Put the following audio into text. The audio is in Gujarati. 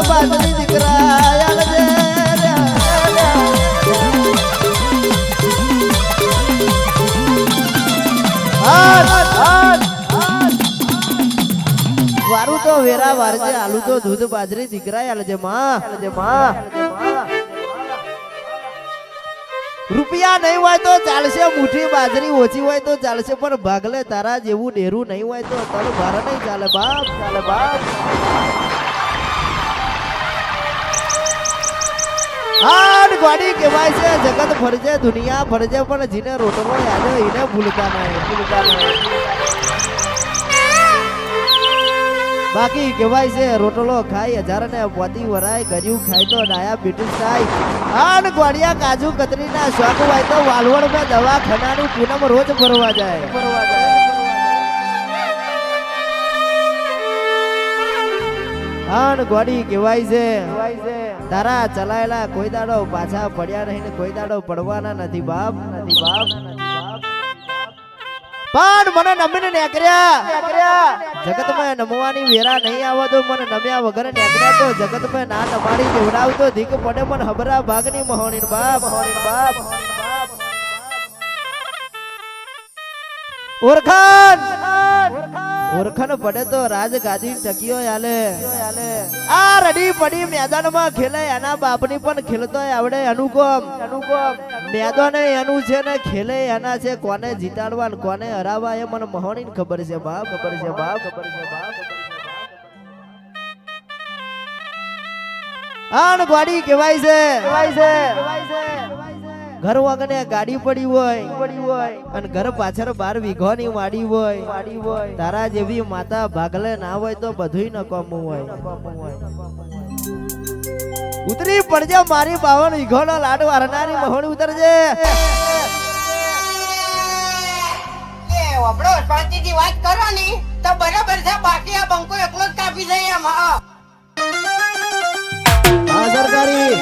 બાજરી દીકરા વારું તો વેરા વારજે આલુ તો દૂધ બાજરી દીકરા આલજે માં રૂપિયા નહીં હોય તો ચાલશે, મુઠ્ઠી બાજરી ઓછી હોય તો ચાલશે, પણ ભાગલે તારા જેવું ડેરું નહીં હોય તો તલ ભાર નહીં ચાલે બાપ, ચાલે બાપ. હાડ ગોડી કહેવાય છે જગત ફરજે દુનિયા ફરજે, પણ જીને રોટલો યાદ એને ભૂલતા નહીં. બાકી કહેવાય છે રોટલો ખાય હજાર ને પોતી વરાય, ગર્યું ખાય તો ડાયાબિટીસ થાય. આન ગોડિયા કાજુ કતરી ના શોખ હોય તો વાલવડ માં દવાખાનાની પૂનમ રોજ ભરવા જાય. આન ગોડી કહેવાય છે તારા ચલાયેલા કોઈ દાડો પાછા પડ્યા નહીં ને કોઈ દાડો પડવાના નથી બાપ, નથી બાપ. પણ મને નમીને નેકર્યા જગતમાં નમવાની વેરા નહીં આવો તો મને નમ્યા વગર નેકર્યા તો જગતમાં ના નમાડી દેવડાવતો ધીક પડે મને હબરા ભાગની મહોણી બાપ. ઓરખાન પડે તો રાજ ગાદી ટકીઓ આલે. આ રડી પડી મેદાનમાં ખેલે એના બાપની પણ ખેલતો આવડે અનુકોમ. મેદાન એનું છે ને ખેલે એના છે, કોને જીતાડવા ને કોને હરાવવા એ મને મહોણી ખબર છે બાપ, ખબર છે બાપ. આણ ગોડી કહેવાય છે ઘર વગને ગાડી પડી હોય અને ઘર પાછળ 12 વીઘોની વાડી હોય. તારા જેવી માતા ભાગલે ના હોય તો બધુંય નકામું હોય. ઉતરી પડજે મારી 52 વીઘોનો લાડ વારનારી મહોણી ઉતરજે. વબડો શાંતિથી વાત કરો ની તો બરાબર છે, બાકી આ બંકો એકલો જ કાપી જાય એમ. હા સરકારી